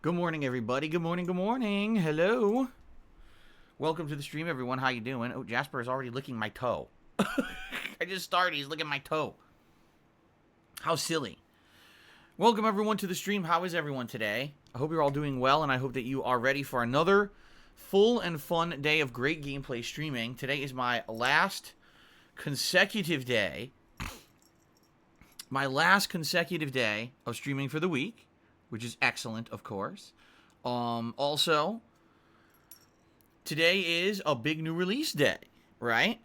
Good morning, everybody. Good morning, good morning. Hello. Welcome to the stream, everyone. How you doing? Oh, Jasper is already licking my toe. I just started. He's licking my toe. How silly. Welcome, everyone, to the stream. How is everyone today? I hope you're all doing well, and I hope that you are ready for another full and fun day of great gameplay streaming. Today is my last consecutive day. My last consecutive day of streaming for the week, which is excellent, of course. Also, today is a big new release day, right?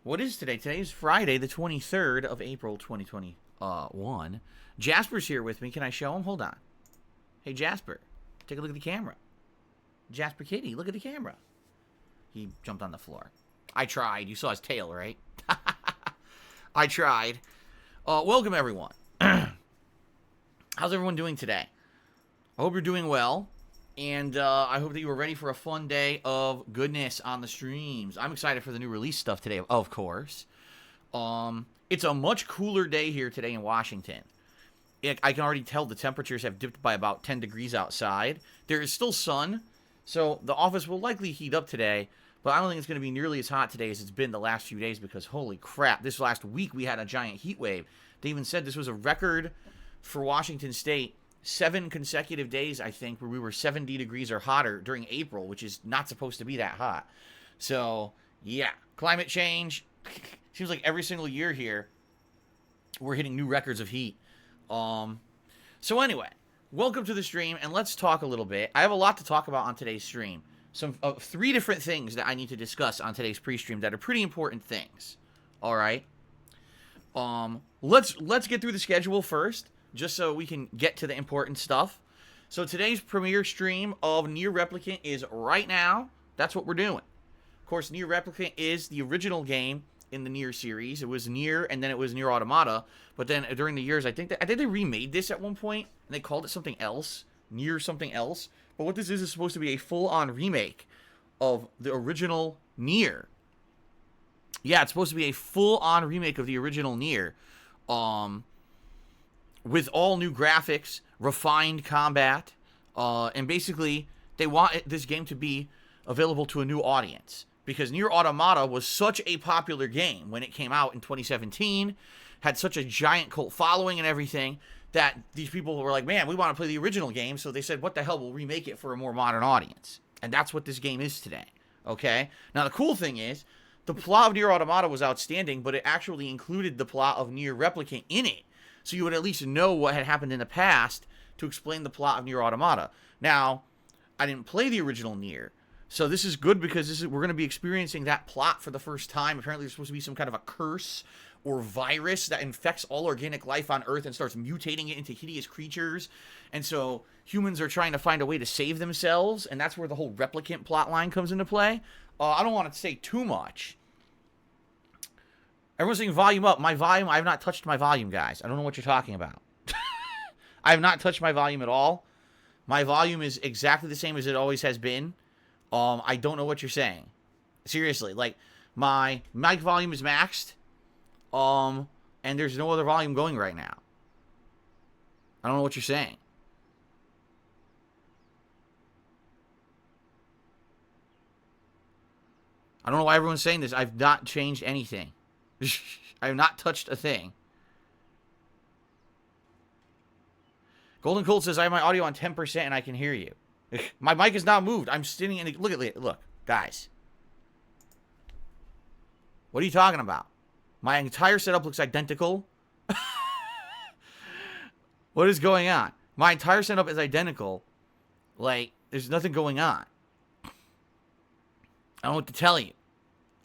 What is today? Today is Friday, the 23rd of April, 2021. Jasper's here with me. Can I show him? Hold on. Hey, Jasper, take a look at the camera. Jasper Kitty, look at the camera. He jumped on the floor. I tried. You saw his tail, right? I tried. Welcome, everyone. How's everyone doing today? I hope you're doing well, and I hope that you are ready for a fun day of goodness on the streams. I'm excited for the new release stuff today, of course. It's a much cooler day here today in Washington. I can already tell the temperatures have dipped by about 10 degrees outside. There is still sun, so the office will likely heat up today, but I don't think it's going to be nearly as hot today as it's been the last few days because, holy crap, this last week we had a giant heat wave. They even said this was a record for Washington State. 7 consecutive days, I think, where we were 70 degrees or hotter during April, which is not supposed to be that hot. So, yeah, climate change. Seems like every single year here, we're hitting new records of heat. So anyway, welcome to the stream, and let's talk a little bit. I have a lot to talk about on today's stream. Some 3 different things that I need to discuss on today's pre-stream that are pretty important things. All right. Let's get through the schedule first, just so we can get to the important stuff. So today's premiere stream of Nier Replicant is right now. That's what we're doing. Of course, Nier Replicant is the original game in the Nier series. It was Nier, and then it was Nier Automata. But then during the years, I think they remade this at one point, and they called it something else, Nier something else. But what this is supposed to be a full-on remake of the original Nier. Yeah, it's supposed to be a full-on remake of the original Nier. With all new graphics, refined combat, and basically, they want this game to be available to a new audience. Because Nier Automata was such a popular game when it came out in 2017, had such a giant cult following and everything, that these people were like, man, we want to play the original game, so they said, what the hell, we'll remake it for a more modern audience. And that's what this game is today, okay? Now, the cool thing is, the plot of Nier Automata was outstanding, but it actually included the plot of Nier Replicant in it. So you would at least know what had happened in the past to explain the plot of Nier Automata. Now, I didn't play the original Nier, so this is good because we're going to be experiencing that plot for the first time. Apparently, there's supposed to be some kind of a curse or virus that infects all organic life on Earth and starts mutating it into hideous creatures. And so humans are trying to find a way to save themselves, and that's where the whole Replicant plotline comes into play. I don't want to say too much. Everyone's saying volume up. My volume, I have not touched my volume, guys. I don't know what you're talking about. I have not touched my volume at all. My volume is exactly the same as it always has been. I don't know what you're saying. Seriously, like, my mic volume is maxed. And there's no other volume going right now. I don't know what you're saying. I don't know why everyone's saying this. I've not changed anything. I have not touched a thing. Golden Cold says, I have my audio on 10% and I can hear you. My mic is now moved. I'm sitting in the... Look, guys. What are you talking about? My entire setup looks identical. What is going on? My entire setup is identical. Like, there's nothing going on. I don't know what to tell you.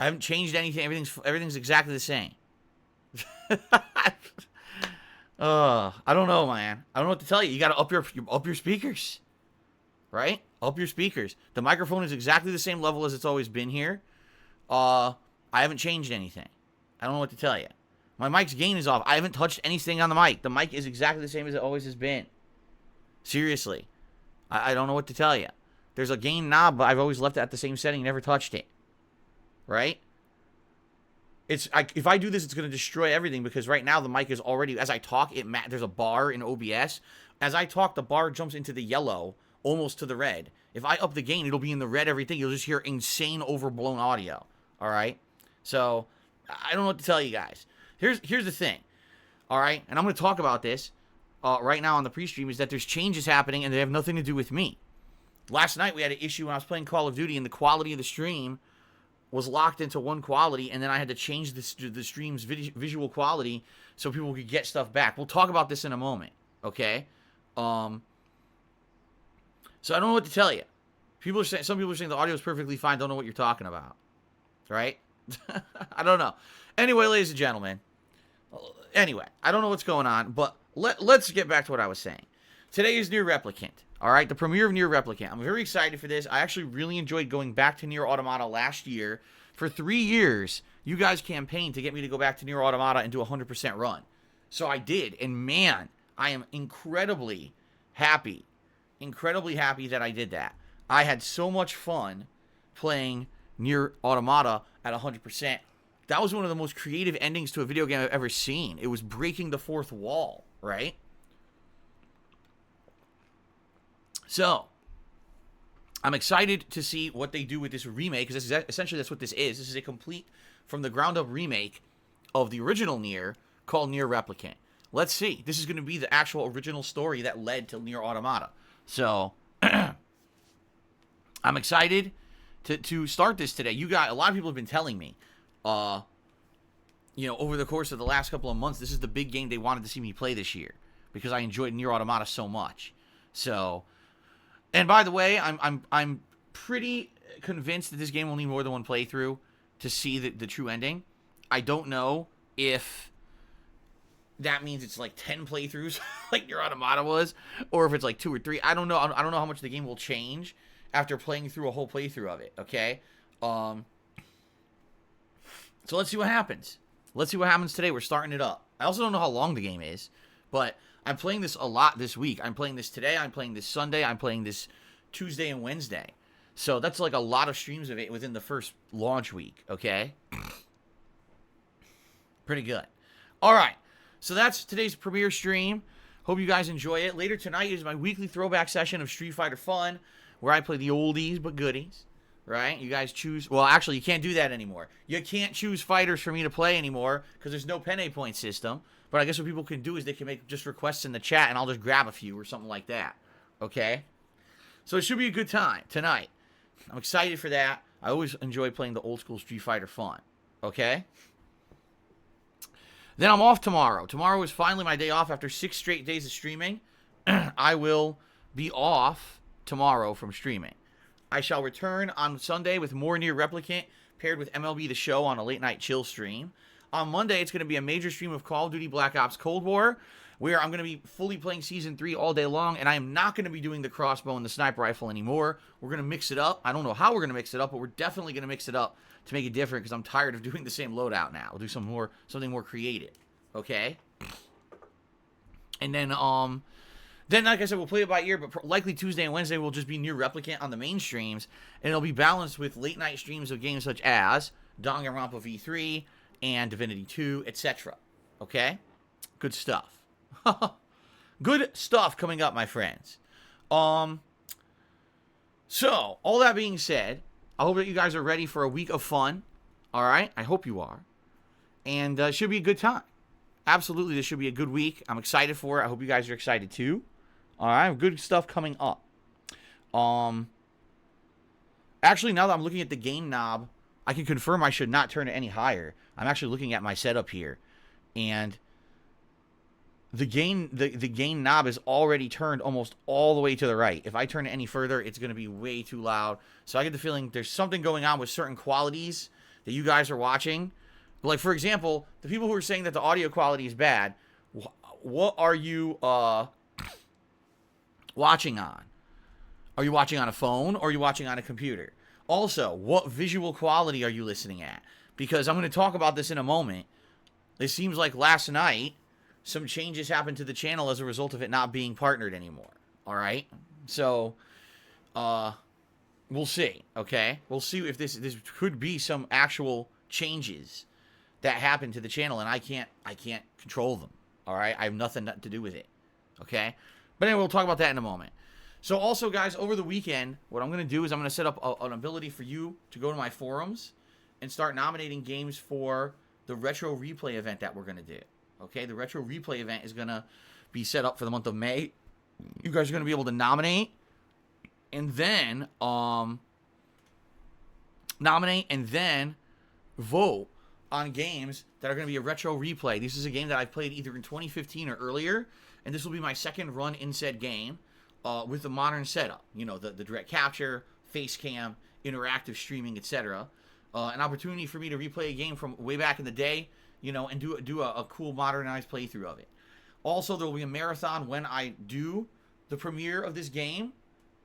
I haven't changed anything. Everything's exactly the same. I don't know, man. I don't know what to tell you. You got to up your speakers. Right? Up your speakers. The microphone is exactly the same level as it's always been here. I haven't changed anything. I don't know what to tell you. My mic's gain is off. I haven't touched anything on the mic. The mic is exactly the same as it always has been. Seriously. I don't know what to tell you. There's a gain knob, but I've always left it at the same setting, never touched it. Right? If I do this, it's going to destroy everything because right now the mic is already, as I talk, there's a bar in OBS. As I talk, the bar jumps into the yellow almost to the red. If I up the gain, it'll be in the red everything. You'll just hear insane overblown audio. All right? So, I don't know what to tell you guys. Here's the thing. All right? And I'm going to talk about this right now on the pre-stream, is that there's changes happening and they have nothing to do with me. Last night we had an issue when I was playing Call of Duty and the quality of the stream was locked into one quality, and then I had to change the stream's visual quality so people could get stuff back. We'll talk about this in a moment, okay? So I don't know what to tell you. Some people are saying the audio is perfectly fine, don't know what you're talking about, right? I don't know. Anyway, ladies and gentlemen, I don't know what's going on, but let's get back to what I was saying. Today is Nier Replicant. All right, the premiere of Nier Replicant. I'm very excited for this. I actually really enjoyed going back to Nier Automata last year. For 3 years, you guys campaigned to get me to go back to Nier Automata and do a 100% run. So I did, and man, I am incredibly happy that I did that. I had so much fun playing Nier Automata at 100%. That was one of the most creative endings to a video game I've ever seen. It was breaking the fourth wall, right? So, I'm excited to see what they do with this remake, because essentially that's what this is. This is a complete, from the ground up remake of the original Nier called Nier Replicant. Let's see. This is going to be the actual original story that led to Nier Automata. So, I'm excited to start this today. A lot of people have been telling me, over the course of the last couple of months, this is the big game they wanted to see me play this year, because I enjoyed Nier Automata so much. So, and by the way, I'm pretty convinced that this game will need more than one playthrough to see the true ending. I don't know if that means it's like 10 playthroughs like Nier Automata was, or if it's like 2 or 3. I don't know. I don't know how much the game will change after playing through a whole playthrough of it, okay? So let's see what happens. Let's see what happens today. We're starting it up. I also don't know how long the game is, but I'm playing this a lot this week. I'm playing this today. I'm playing this Sunday. I'm playing this Tuesday and Wednesday. So that's like a lot of streams of it within the first launch week, okay? Pretty good. All right. So that's today's premiere stream. Hope you guys enjoy it. Later tonight is my weekly throwback session of Street Fighter Fun, where I play the oldies but goodies, right? You guys choose. Well, actually, you can't do that anymore. You can't choose fighters for me to play anymore because there's no penne point system. But I guess what people can do is they can make just requests in the chat, and I'll just grab a few or something like that. Okay? So it should be a good time tonight. I'm excited for that. I always enjoy playing the old school Street Fighter Fun. Okay? Then I'm off tomorrow. Tomorrow is finally my day off after 6 straight days of streaming. I will be off tomorrow from streaming. I shall return on Sunday with more Nier Replicant paired with MLB The Show on a late night chill stream. On Monday, it's going to be a major stream of Call of Duty Black Ops Cold War, where I'm going to be fully playing Season 3 all day long, and I am not going to be doing the crossbow and the sniper rifle anymore. We're going to mix it up. I don't know how we're going to mix it up, but we're definitely going to mix it up to make it different, because I'm tired of doing the same loadout now. We'll do something more creative, okay? And then, like I said, we'll play it by ear, but likely Tuesday and Wednesday will just be Nier Replicant on the main streams, and it'll be balanced with late-night streams of games such as Danganronpa V3, and Divinity 2, etc. Okay? Good stuff. Good stuff coming up, my friends. So, all that being said, I hope that you guys are ready for a week of fun. Alright? I hope you are. And it should be a good time. Absolutely, this should be a good week. I'm excited for it. I hope you guys are excited too. Alright? Good stuff coming up. Actually, now that I'm looking at the gain knob, I can confirm I should not turn it any higher. I'm actually looking at my setup here, and the gain knob is already turned almost all the way to the right. If I turn it any further, it's going to be way too loud. So I get the feeling there's something going on with certain qualities that you guys are watching. Like, for example, the people who are saying that the audio quality is bad, what are you watching on? Are you watching on a phone, or are you watching on a computer? Also, what visual quality are you listening at? Because I'm going to talk about this in a moment. It seems like last night, some changes happened to the channel as a result of it not being partnered anymore. Alright? So, we'll see, okay? We'll see if this could be some actual changes that happen to the channel, and I can't control them. Alright? I have nothing to do with it. Okay? But anyway, we'll talk about that in a moment. So also, guys, over the weekend, what I'm going to do is I'm going to set up an ability for you to go to my forums and start nominating games for the Retro Replay event that we're going to do. Okay, the Retro Replay event is going to be set up for the month of May. You guys are going to be able to nominate and then vote on games that are going to be a retro replay. This is a game that I've played either in 2015 or earlier, and this will be my second run in said game with the modern setup. You know, the direct capture, face cam, interactive streaming, etc. An opportunity for me to replay a game from way back in the day, you know, and do a cool modernized playthrough of it. Also, there will be a marathon when I do the premiere of this game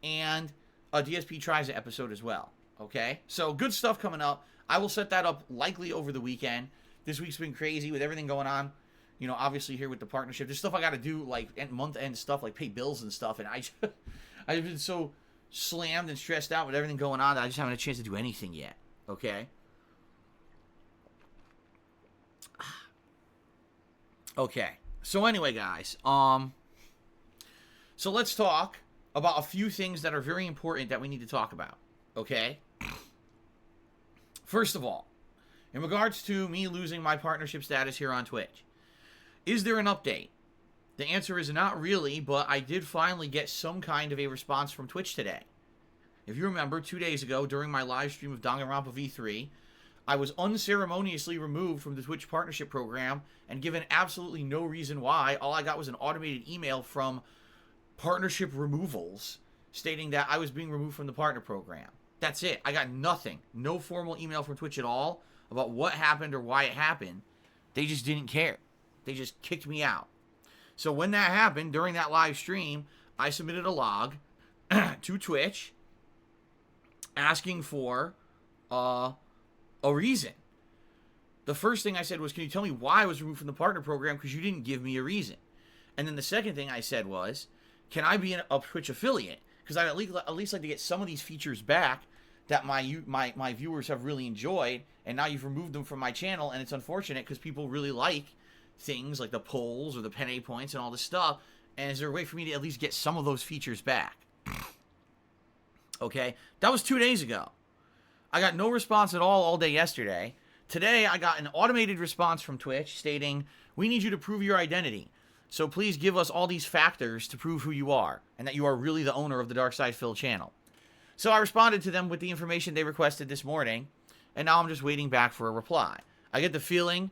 and a DSP Tries It episode as well. Okay? So, good stuff coming up. I will set that up likely over the weekend. This week's been crazy with everything going on. You know, obviously here with the partnership. There's stuff I got to do, like month-end stuff, like pay bills and stuff. And I've been so slammed and stressed out with everything going on that I just haven't had a chance to do anything yet. Okay? Okay. So anyway, guys, so let's talk about a few things that are very important that we need to talk about, okay? First of all, in regards to me losing my partnership status here on Twitch, is there an update? The answer is not really, but I did finally get some kind of a response from Twitch today. If you remember, 2 days ago, during my live stream of Danganronpa V3, I was unceremoniously removed from the Twitch partnership program and given absolutely no reason why. All I got was an automated email from partnership removals stating that I was being removed from the partner program. That's it. I got nothing. No formal email from Twitch at all about what happened or why it happened. They just didn't care. They just kicked me out. So when that happened, during that live stream, I submitted a log to Twitch asking for a reason. The first thing I said was, can you tell me why I was removed from the partner program, because you didn't give me a reason? And then the second thing I said was, can I be a Twitch affiliate? Because I'd at least like to get some of these features back that my viewers have really enjoyed, and now you've removed them from my channel, and it's unfortunate because people really like things like the polls or the penne points and all this stuff, and is there a way for me to at least get some of those features back? Okay, that was 2 days ago. I got no response at all day yesterday. Today, I got an automated response from Twitch stating, we need you to prove your identity. So please give us all these factors to prove who you are and that you are really the owner of the Dark Side Phil channel. So I responded to them with the information they requested this morning, and now I'm just waiting back for a reply. I get the feeling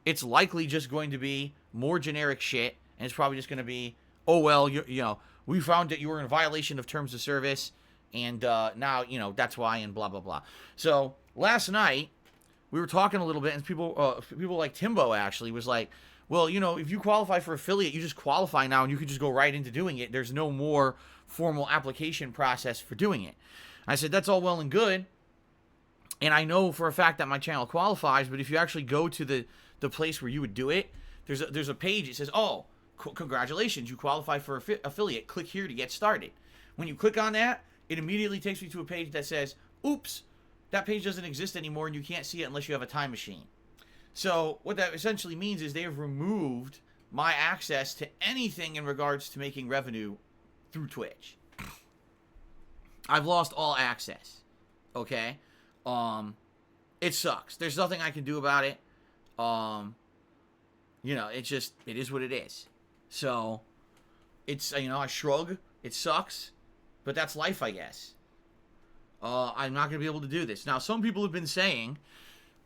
it's likely just going to be more generic shit, and it's probably just going to be, oh, well, you know, we found that you were in violation of terms of service, and now, you know, that's why, and blah, blah, blah. So last night, we were talking a little bit, and people like Timbo actually was like, well, you know, if you qualify for affiliate, you just qualify now, and you can just go right into doing it. There's no more formal application process for doing it. I said, that's all well and good, and I know for a fact that my channel qualifies, but if you actually go to the place where you would do it, there's a page. It says, oh, congratulations, you qualify for affiliate. Click here to get started. When you click on that, it immediately takes me to a page that says, oops, that page doesn't exist anymore, and you can't see it unless you have a time machine. So what that essentially means is they have removed my access to anything in regards to making revenue through Twitch. I've lost all access. Okay? It sucks. There's nothing I can do about it. You know, it is what it is. So, it's, you know, I shrug. It sucks. But that's life, I guess. I'm not going to be able to do this. Now, some people have been saying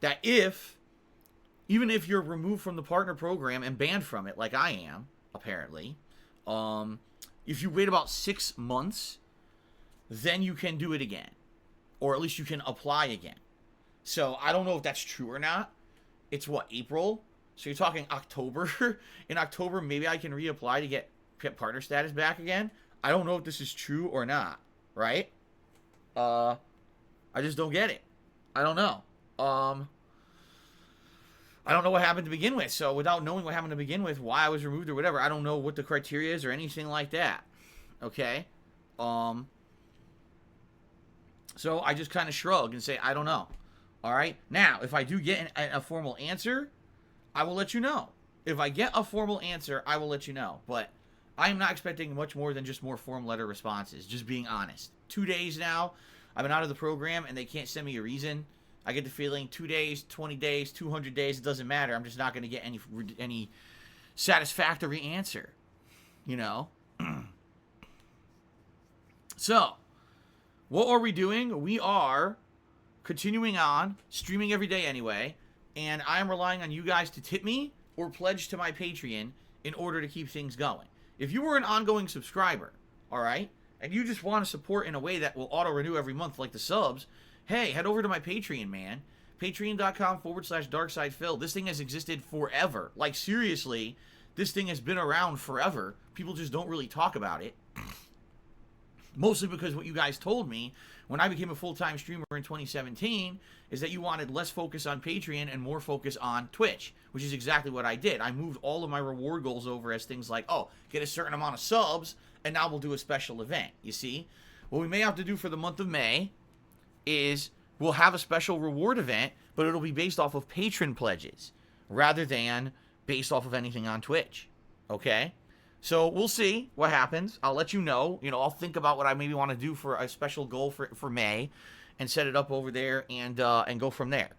that even if you're removed from the partner program and banned from it, like I am, apparently, if you wait about 6 months, then you can do it again. Or at least you can apply again. So, I don't know if that's true or not. It's what, April? So, you're talking October? In October, maybe I can reapply to get partner status back again? I don't know if this is true or not, right? I just don't get it. I don't know. I don't know what happened to begin with. So without knowing what happened to begin with, why I was removed or whatever, I don't know what the criteria is or anything like that. Okay? So I just kind of shrug and say, I don't know. All right? Now, if I do get a formal answer, I will let you know. If I get a formal answer, I will let you know. But I am not expecting much more than just more form letter responses, just being honest. 2 days now, I've been out of the program, and they can't send me a reason. I get the feeling 2 days, 20 days, 200 days, it doesn't matter. I'm just not going to get any satisfactory answer, you know? So, what are we doing? We are continuing on, streaming every day anyway, and I'm relying on you guys to tip me or pledge to my Patreon in order to keep things going. If you were an ongoing subscriber, all right, and you just want to support in a way that will auto-renew every month like the subs, hey, head over to my Patreon, man. Patreon.com/DarksidePhil. This thing has existed forever. Like, seriously, this thing has been around forever. People just don't really talk about it. Mostly because what you guys told me when I became a full-time streamer in 2017 is that you wanted less focus on Patreon and more focus on Twitch, which is exactly what I did. I moved all of my reward goals over as things like, oh, get a certain amount of subs, and now we'll do a special event, you see? What we may have to do for the month of May is we'll have a special reward event, but it'll be based off of patron pledges rather than based off of anything on Twitch, okay? So we'll see what happens. I'll let you know. You know, I'll think about what I maybe want to do for a special goal for May and set it up over there and go from there.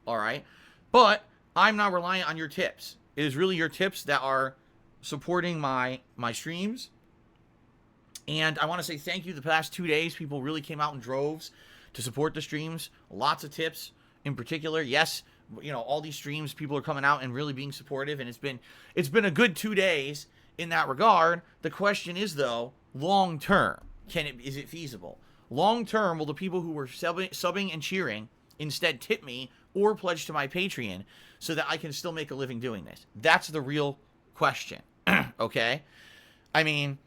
All right? But I'm not reliant on your tips. It is really your tips that are supporting my streams. And I want to say thank you. The past 2 days, people really came out in droves to support the streams. Lots of tips in particular. Yes, you know, all these streams, people are coming out and really being supportive, and it's been a good 2 days in that regard. The question is, though, long term, is it feasible? Long term, will the people who were subbing and cheering instead tip me or pledge to my Patreon so that I can still make a living doing this? That's the real question. Okay? I mean,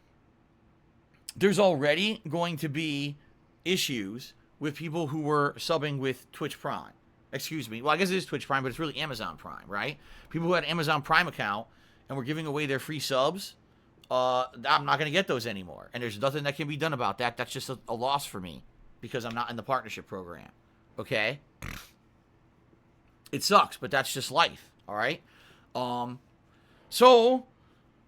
there's already going to be issues with people who were subbing with Twitch Prime. Excuse me. Well, I guess it is Twitch Prime, but it's really Amazon Prime, right? People who had an Amazon Prime account and we're giving away their free subs, I'm not going to get those anymore. And there's nothing that can be done about that. That's just a loss for me because I'm not in the partnership program. Okay? It sucks, but that's just life. All right? So,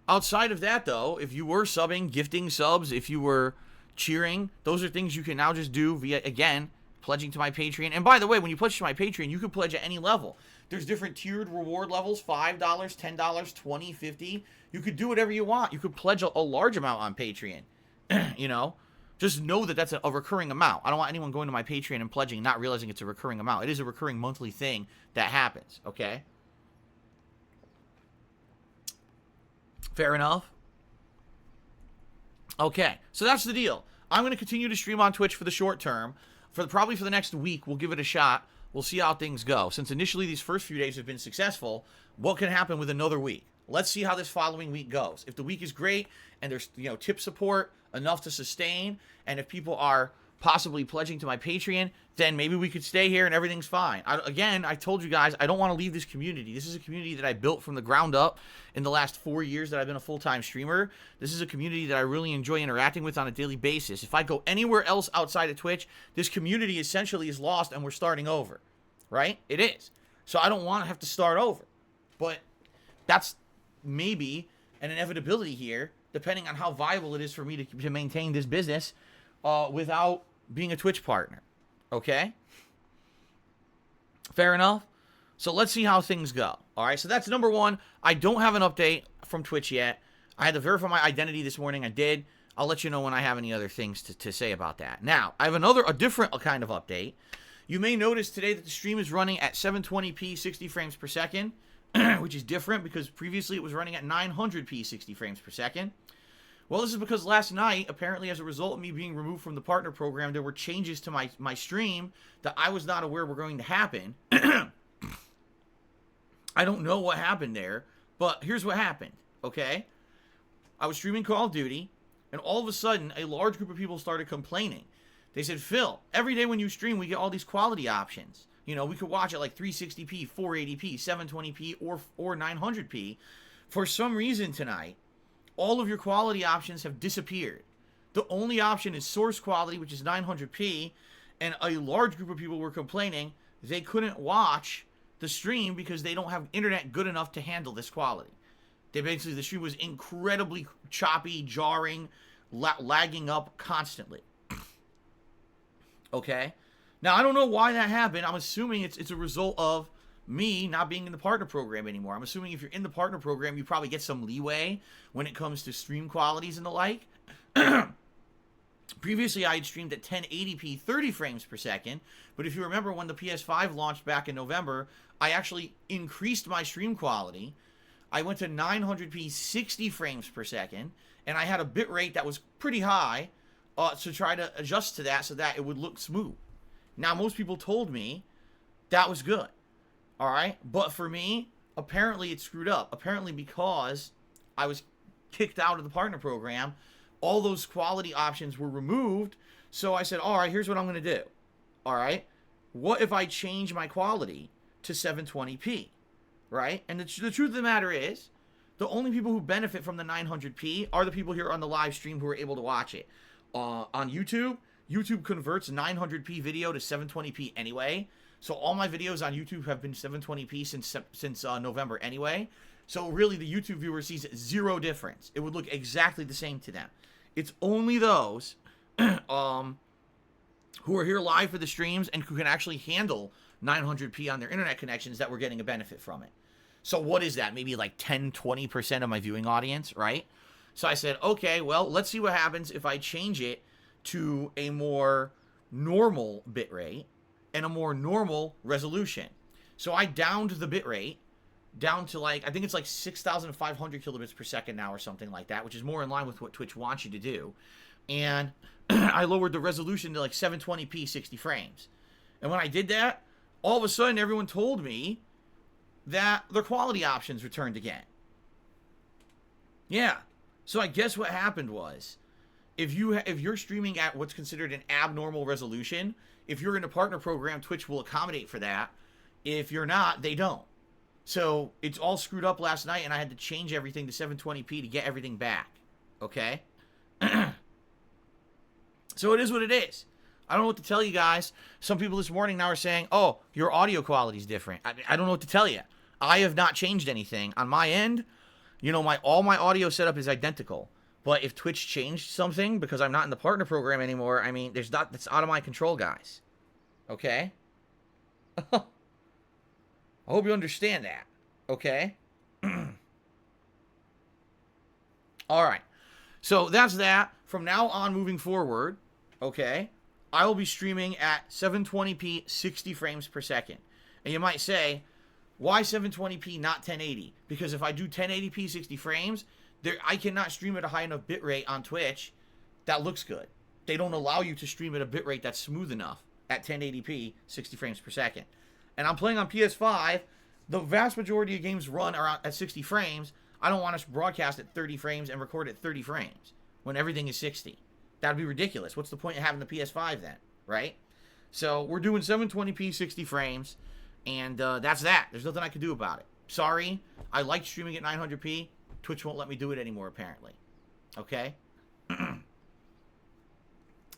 outside of that, though, if you were subbing, gifting subs, if you were cheering, those are things you can now just do via, again, pledging to my Patreon. And by the way, when you pledge to my Patreon, you can pledge at any level. There's different tiered reward levels, $5, $10, $20, $50. You could do whatever you want. You could pledge a large amount on Patreon. You know? Just know that that's a recurring amount. I don't want anyone going to my Patreon and pledging and not realizing it's a recurring amount. It is a recurring monthly thing that happens, okay? Fair enough? Okay, so that's the deal. I'm going to continue to stream on Twitch for the short term. Probably for the next week, we'll give it a shot. We'll see how things go. Since initially these first few days have been successful, what can happen with another week? Let's see how this following week goes. If the week is great and there's, you know, tip support enough to sustain, and if people are possibly pledging to my Patreon, then maybe we could stay here and everything's fine. Again, I told you guys, I don't want to leave this community. This is a community that I built from the ground up in the last 4 years that I've been a full-time streamer. This is a community that I really enjoy interacting with on a daily basis. If I go anywhere else outside of Twitch, this community essentially is lost and we're starting over, right? It is. So I don't want to have to start over. But that's maybe an inevitability here, depending on how viable it is for me to maintain this business without being a Twitch partner. Okay? Fair enough? So let's see how things go. All right, so that's number one. I don't have an update from Twitch yet. I had to verify my identity this morning. I did. I'll let you know when I have any other things to say about that. Now, I have a different kind of update. You may notice today that the stream is running at 720p 60 frames per second, which is different because previously it was running at 900p 60 frames per second. Well, this is because last night, apparently as a result of me being removed from the partner program, there were changes to my stream that I was not aware were going to happen. I don't know what happened there, but here's what happened, okay? I was streaming Call of Duty, and all of a sudden, a large group of people started complaining. They said, Phil, every day when you stream, we get all these quality options. You know, we could watch at like 360p, 480p, 720p, or 900p. For some reason tonight, all of your quality options have disappeared. The only option is source quality, which is 900p, and a large group of people were complaining they couldn't watch the stream because they don't have internet good enough to handle this quality. The stream was incredibly choppy, jarring, lagging up constantly. Okay? Now, I don't know why that happened. I'm assuming it's a result of me not being in the partner program anymore. I'm assuming if you're in the partner program, you probably get some leeway when it comes to stream qualities and the like. Previously, I had streamed at 1080p 30 frames per second, but if you remember when the PS5 launched back in November, I actually increased my stream quality. I went to 900p 60 frames per second, and I had a bit rate that was pretty high to try to adjust to that so that it would look smooth. Now, most people told me that was good, all right? But for me, apparently it screwed up. Apparently because I was kicked out of the partner program, all those quality options were removed. So I said, all right, here's what I'm going to do. All right, what if I change my quality to 720p, right? And the truth of the matter is, the only people who benefit from the 900p are the people here on the live stream who are able to watch it. On YouTube, YouTube converts 900p video to 720p anyway. So all my videos on YouTube have been 720p since November anyway. So really, the YouTube viewer sees zero difference. It would look exactly the same to them. It's only those who are here live for the streams and who can actually handle 900p on their internet connections that were getting a benefit from it. So what is that? Maybe like 10-20% of my viewing audience, right? So I said, okay, well, let's see what happens if I change it to a more normal bitrate and a more normal resolution. So I downed the bitrate down to like, I think it's like 6,500 kilobits per second now or something like that, which is more in line with what Twitch wants you to do. And I lowered the resolution to like 720p 60 frames. And when I did that, all of a sudden everyone told me that their quality options returned again. Yeah. So I guess what happened was, if you're streaming at what's considered an abnormal resolution, if you're in a partner program, Twitch will accommodate for that. If you're not, they don't. So it's all screwed up last night, and I had to change everything to 720p to get everything back. Okay? So it is what it is. I don't know what to tell you guys. Some people this morning now are saying, oh, your audio quality is different. I don't know what to tell you. I have not changed anything. On my end, you know, all my audio setup is identical. But if Twitch changed something because I'm not in the partner program anymore, I mean, that's out of my control, guys. Okay? I hope you understand that. Okay? All right. So that's that. From now on, moving forward, okay, I will be streaming at 720p 60 frames per second. And you might say, why 720p, not 1080? Because if I do 1080p 60 frames, I cannot stream at a high enough bitrate on Twitch that looks good. They don't allow you to stream at a bitrate that's smooth enough at 1080p 60 frames per second. And I'm playing on PS5. The vast majority of games run around at 60 frames. I don't want to broadcast at 30 frames and record at 30 frames when everything is 60. That would be ridiculous. What's the point of having the PS5 then, right? So we're doing 720p 60 frames, and that's that. There's nothing I can do about it. Sorry, I like streaming at 900p. Twitch won't let me do it anymore, apparently. Okay?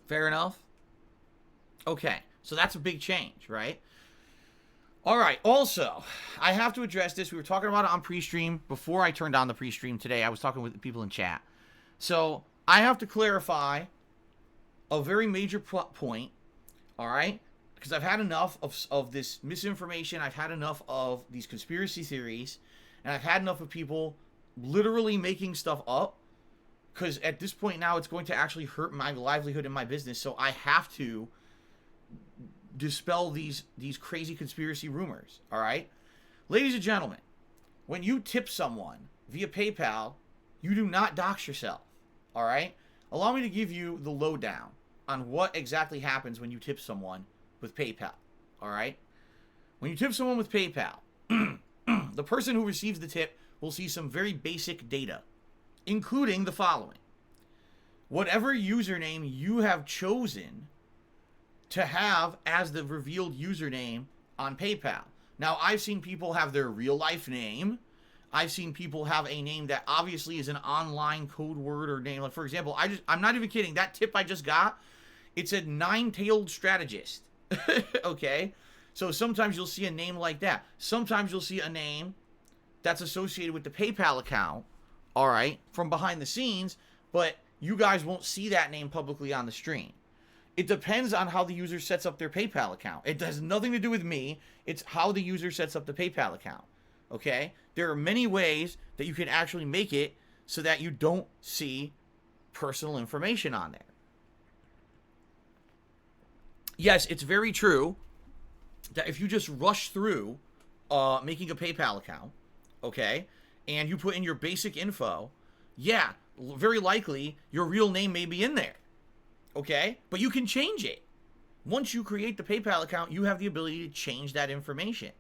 Fair enough? Okay, so that's a big change, right? All right, also, I have to address this. We were talking about it on pre-stream. Before I turned on the pre-stream today, I was talking with people in chat. So, I have to clarify a very major point, all right? Because I've had enough of this misinformation. I've had enough of these conspiracy theories. And I've had enough of people literally making stuff up. Because at this point now, it's going to actually hurt my livelihood and my business. So, I have to dispel these crazy conspiracy rumors, all right? Ladies and gentlemen, when you tip someone via PayPal, you do not dox yourself, all right? Allow me to give you the lowdown on what exactly happens when you tip someone with PayPal, all right? When you tip someone with PayPal, the person who receives the tip will see some very basic data, including the following. Whatever username you have chosen to have as the revealed username on PayPal. Now, I've seen people have their real life name. I've seen people have a name that obviously is an online code word or name. Like, for example, I'm not even kidding. That tip I just got, it said nine-tailed strategist. Okay? So sometimes you'll see a name like that. Sometimes you'll see a name that's associated with the PayPal account, all right, from behind the scenes, but you guys won't see that name publicly on the stream. It depends on how the user sets up their PayPal account. It has nothing to do with me. It's how the user sets up the PayPal account, okay? There are many ways that you can actually make it so that you don't see personal information on there. Yes, it's very true that if you just rush through making a PayPal account, okay, and you put in your basic info, yeah, very likely your real name may be in there, okay? But you can change it. Once you create the PayPal account, you have the ability to change that information.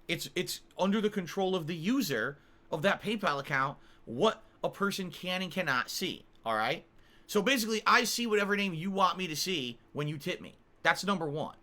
It's under the control of the user of that PayPal account what a person can and cannot see, all right? So basically, I see whatever name you want me to see when you tip me. That's number one.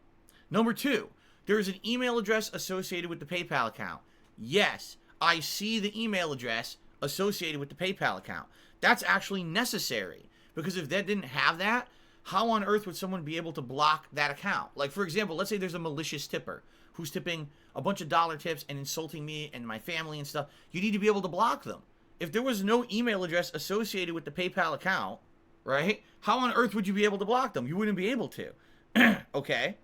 Number two, there is an email address associated with the PayPal account. Yes, I see the email address associated with the PayPal account. That's actually necessary, because if they didn't have that, how on earth would someone be able to block that account? Like, for example, let's say there's a malicious tipper who's tipping a bunch of dollar tips and insulting me and my family and stuff. You need to be able to block them. If there was no email address associated with the PayPal account, right, how on earth would you be able to block them? You wouldn't be able to. Okay?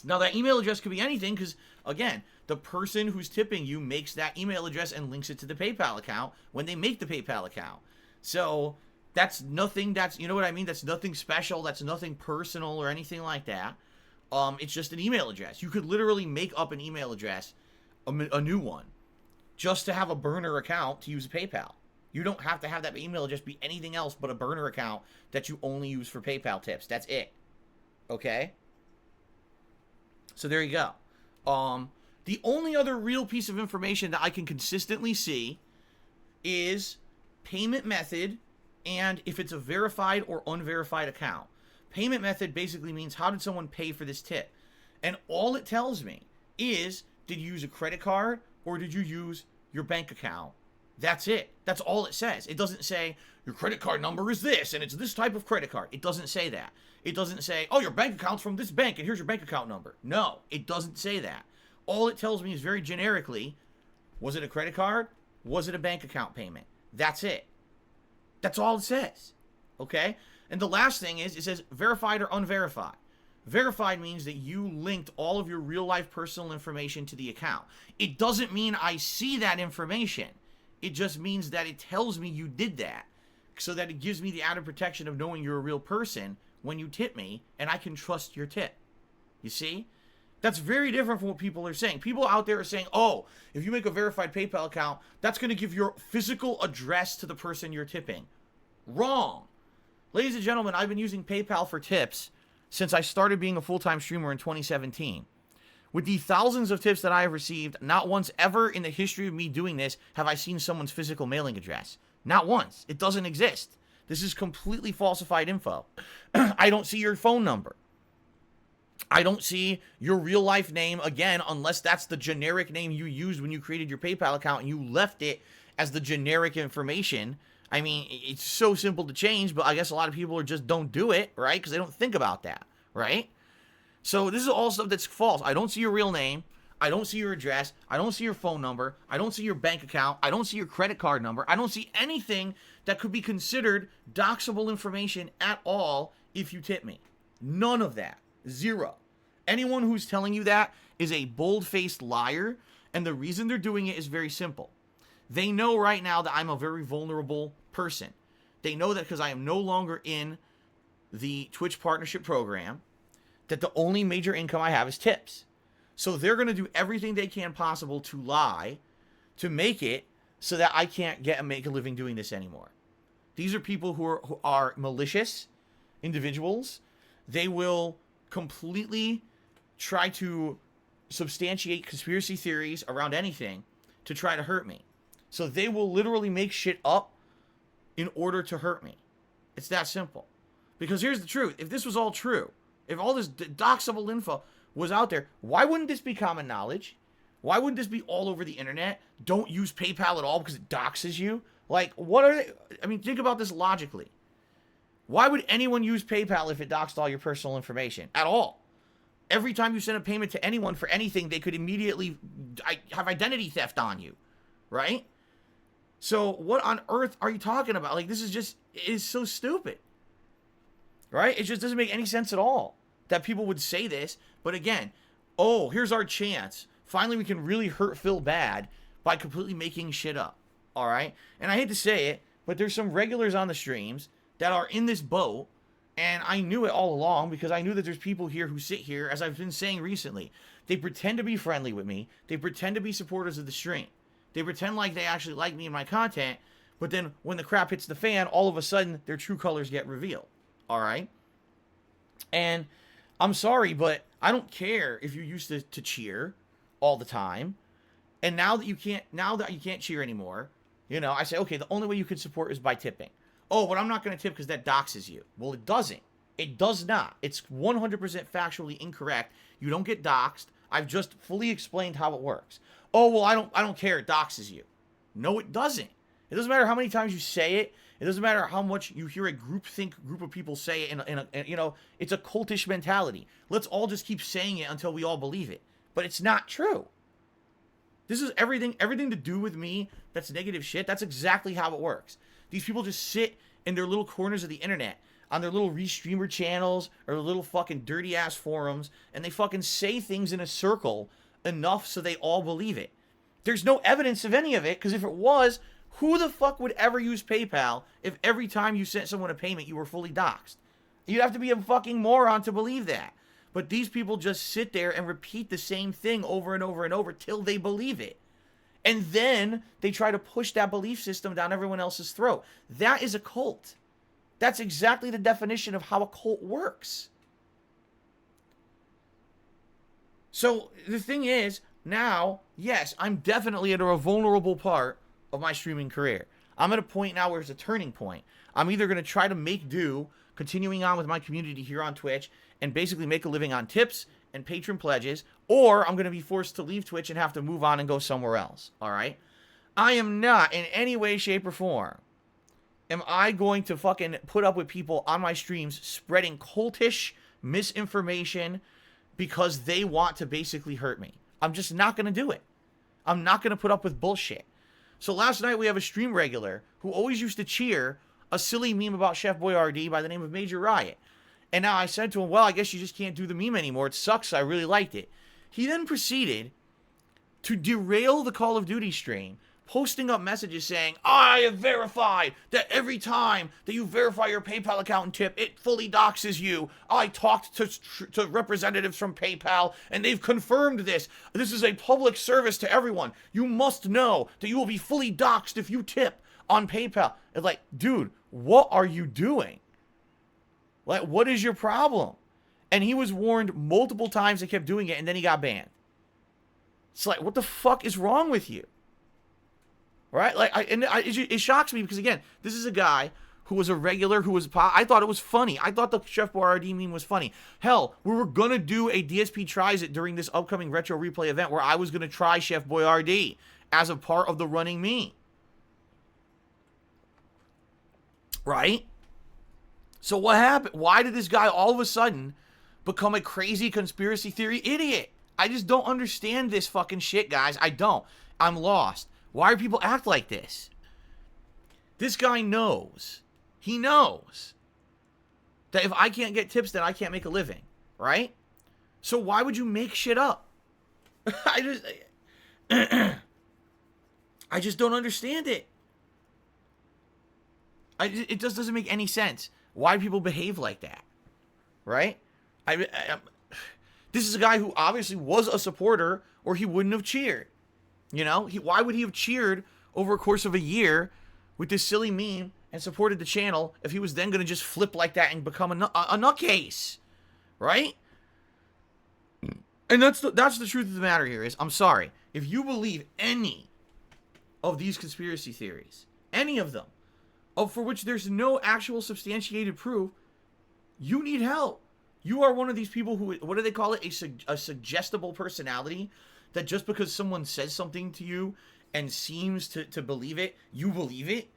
Now, that email address could be anything because, again, the person who's tipping you makes that email address and links it to the PayPal account when they make the PayPal account. So that's nothing, you know what I mean? That's nothing special. That's nothing personal or anything like that. It's just an email address. You could literally make up an email address, a new one, just to have a burner account to use PayPal. You don't have to have that email address be anything else but a burner account that you only use for PayPal tips. That's it. Okay? So there you go. The only other real piece of information that I can consistently see is payment method and if it's a verified or unverified account. Payment method basically means how did someone pay for this tip? And all it tells me is, did you use a credit card or did you use your bank account? That's it. That's all it says. It doesn't say your credit card number is this and it's this type of credit card. It doesn't say that. It doesn't say, oh, your bank account's from this bank and here's your bank account number. No, it doesn't say that. All it tells me is very generically, was it a credit card? Was it a bank account payment? That's it. That's all it says. Okay? And the last thing is, it says verified or unverified. Verified means that you linked all of your real life personal information to the account. It doesn't mean I see that information. It just means that it tells me you did that, so that it gives me the added protection of knowing you're a real person when you tip me, and I can trust your tip. You see? That's very different from what people are saying. People out there are saying, oh, if you make a verified PayPal account, that's going to give your physical address to the person you're tipping. Wrong. Ladies and gentlemen, I've been using PayPal for tips since I started being a full-time streamer in 2017. With the thousands of tips that I have received, not once ever in the history of me doing this have I seen someone's physical mailing address. Not once. It doesn't exist. This is completely falsified info. I don't see your phone number. I don't see your real life name, again, unless that's the generic name you used when you created your PayPal account and you left it as the generic information. I mean, it's so simple to change, but I guess a lot of people just don't do it, right? Because they don't think about that, right? So this is all stuff that's false. I don't see your real name. I don't see your address. I don't see your phone number. I don't see your bank account. I don't see your credit card number. I don't see anything that could be considered doxable information at all if you tip me. None of that. Zero. Anyone who's telling you that is a bold-faced liar, and the reason they're doing it is very simple. They know right now that I'm a very vulnerable person. They know that because I am no longer in the Twitch partnership program, that the only major income I have is tips. So they're going to do everything they can possible to lie, to make it so that I can't make a living doing this anymore. These are people who are malicious individuals. They will completely try to substantiate conspiracy theories around anything to try to hurt me. So they will literally make shit up in order to hurt me. It's that simple. Because here's the truth. If this was all true, if all this doxable info was out there, why wouldn't this be common knowledge? Why wouldn't this be all over the internet? Don't use PayPal at all because it doxes you? Like, what are they? I mean, think about this logically. Why would anyone use PayPal if it doxed all your personal information at all? Every time you send a payment to anyone for anything, they could immediately have identity theft on you. right? So what on earth are you talking about? Like, this is just, it is so stupid, right? It just doesn't make any sense at all that people would say this. But again, oh, here's our chance. Finally, we can really hurt Phil bad by completely making shit up, all right? And I hate to say it, but there's some regulars on the streams that are in this boat, and I knew it all along because I knew that there's people here who sit here, as I've been saying recently. They pretend to be friendly with me. They pretend to be supporters of the stream. They pretend like they actually like me and my content, but then when the crap hits the fan, all of a sudden, their true colors get revealed, all right? And I'm sorry, but I don't care if you used to cheer all the time, and now that you can't cheer anymore, you know, I say, okay, the only way you can support is by tipping. Oh, but I'm not going to tip because that doxes you. Well, it doesn't. It does not. It's 100% factually incorrect. You don't get doxed. I've just fully explained how it works. Oh, well, I don't care. It doxes you. No, it doesn't. It doesn't matter how many times you say it. It doesn't matter how much you hear a group of people say it in you know, it's a cultish mentality. Let's all just keep saying it until we all believe it. But it's not true. This is everything to do with me that's negative shit. That's exactly how it works. These people just sit in their little corners of the internet, on their little restreamer channels or little fucking dirty ass forums, and they fucking say things in a circle enough so they all believe it. There's no evidence of any of it, because if it was, who the fuck would ever use PayPal if every time you sent someone a payment you were fully doxxed? You'd have to be a fucking moron to believe that. But these people just sit there and repeat the same thing over and over and over till they believe it. And then they try to push that belief system down everyone else's throat. That is a cult. That's exactly the definition of how a cult works. So the thing is, now, yes, I'm definitely at a vulnerable part of my streaming career. I'm at a point now where it's a turning point. I'm either going to try to make do, continuing on with my community here on Twitch, and basically make a living on tips and patron pledges, or I'm going to be forced to leave Twitch and have to move on and go somewhere else, all right? I am not in any way, shape, or form am I going to fucking put up with people on my streams spreading cultish misinformation because they want to basically hurt me. I'm just not going to do it. I'm not going to put up with bullshit. So last night we have a stream regular who always used to cheer a silly meme about Chef Boyardee by the name of Major Riot. And now I said to him, well, I guess you just can't do the meme anymore. It sucks. I really liked it. He then proceeded to derail the Call of Duty stream, posting up messages saying, I have verified that every time that you verify your PayPal account and tip, it fully doxes you. I talked to representatives from PayPal, and they've confirmed this. This is a public service to everyone. You must know that you will be fully doxed if you tip on PayPal. It's like, dude, what are you doing? Like, what is your problem? And he was warned multiple times and kept doing it, and then he got banned. It's like, what the fuck is wrong with you? Right? Like, it shocks me because, again, this is a guy who was a regular, I thought it was funny. I thought the Chef Boyardee meme was funny. Hell, we were going to do a DSP Tries It during this upcoming Retro Replay event where I was going to try Chef Boyardee as a part of the running meme. Right? So what happened? Why did this guy all of a sudden become a crazy conspiracy theory idiot? I just don't understand this fucking shit, guys. I don't. I'm lost. Why do people act like this? This guy knows. He knows that if I can't get tips, then I can't make a living, right? So why would you make shit up? I just don't understand it. It just doesn't make any sense. Why do people behave like that, right? This is a guy who obviously was a supporter, or he wouldn't have cheered. You know, why would he have cheered over a course of a year with this silly meme and supported the channel if he was then going to just flip like that and become a nutcase, right? And that's the truth of the matter here is, I'm sorry, if you believe any of these conspiracy theories, any of them, for which there's no actual substantiated proof, you need help. You are one of these people who, what do they call it? A suggestible personality, that just because someone says something to you and seems to believe it, you believe it.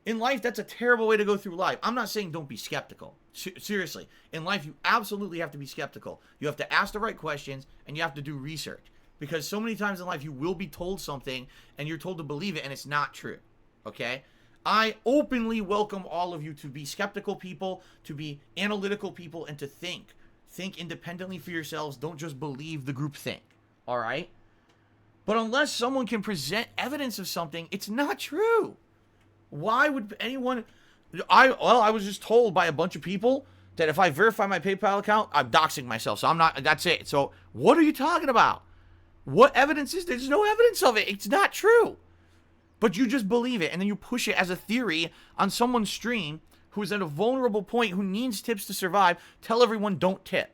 In life, that's a terrible way to go through life. I'm not saying don't be skeptical. Seriously. In life, you absolutely have to be skeptical. You have to ask the right questions, and you have to do research. Because so many times in life you will be told something and you're told to believe it and it's not true. Okay? I openly welcome all of you to be skeptical people, to be analytical people, and to think. Think independently for yourselves. Don't just believe the group think. All right? But unless someone can present evidence of something, it's not true. Why would anyone... I was just told by a bunch of people that if I verify my PayPal account, I'm doxing myself. So I'm not... That's it. So what are you talking about? What evidence is there? There's no evidence of it. It's not true. But you just believe it, and then you push it as a theory on someone's stream who is at a vulnerable point, who needs tips to survive. Tell everyone, don't tip.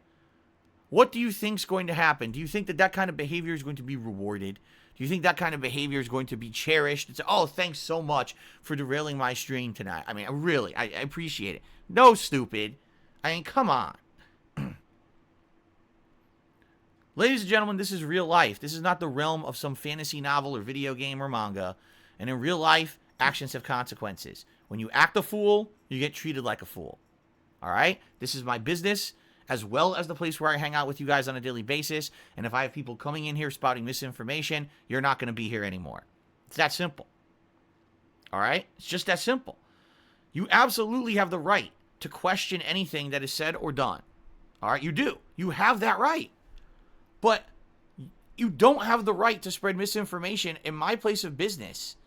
What do you think's going to happen? Do you think that that kind of behavior is going to be rewarded? Do you think that kind of behavior is going to be cherished? It's, oh, thanks so much for derailing my stream tonight. I mean, really, I appreciate it. No, stupid. I mean, come on. Ladies and gentlemen, this is real life. This is not the realm of some fantasy novel or video game or manga. And in real life, actions have consequences. When you act a fool, you get treated like a fool. All right? This is my business, as well as the place where I hang out with you guys on a daily basis. And if I have people coming in here spouting misinformation, you're not going to be here anymore. It's that simple. All right? It's just that simple. You absolutely have the right to question anything that is said or done. All right? You do. You have that right. But you don't have the right to spread misinformation in my place of business.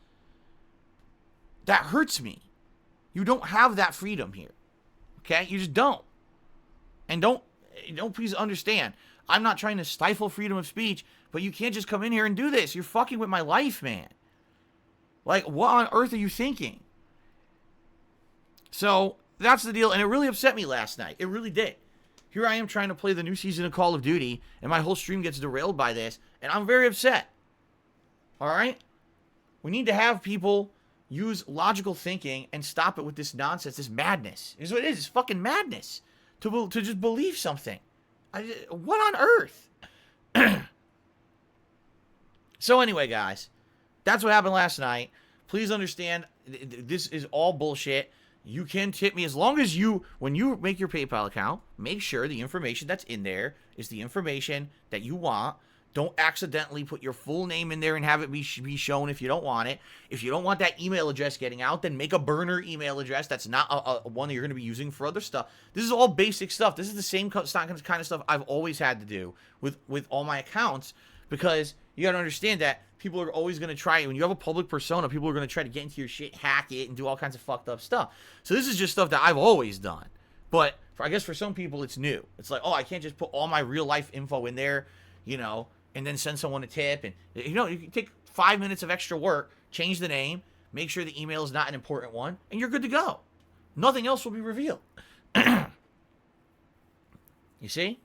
That hurts me. You don't have that freedom here. Okay? You just don't. And don't please understand. I'm not trying to stifle freedom of speech, but you can't just come in here and do this. You're fucking with my life, man. Like, what on earth are you thinking? So, that's the deal. And it really upset me last night. It really did. Here I am trying to play the new season of Call of Duty, and my whole stream gets derailed by this, and I'm very upset. All right? We need to have people use logical thinking and stop it with this nonsense, this madness. Is what it is. It's fucking madness to just believe something. What on earth? So anyway, guys, that's what happened last night. Please understand, this is all bullshit. You can tip me as long as when you make your PayPal account, make sure the information that's in there is the information that you want. Don't accidentally put your full name in there and have it be shown if you don't want it. If you don't want that email address getting out, then make a burner email address that's not a one that you're going to be using for other stuff. This is all basic stuff. This is the same kind of stuff I've always had to do with all my accounts, because you got to understand that people are always going to try, when you have a public persona, people are going to try to get into your shit, hack it, and do all kinds of fucked up stuff. So this is just stuff that I've always done. But I guess for some people it's new. It's like, oh, I can't just put all my real life info in there, and then send someone a tip. And, you can take 5 minutes of extra work, change the name, make sure the email is not an important one, and you're good to go. Nothing else will be revealed. You see?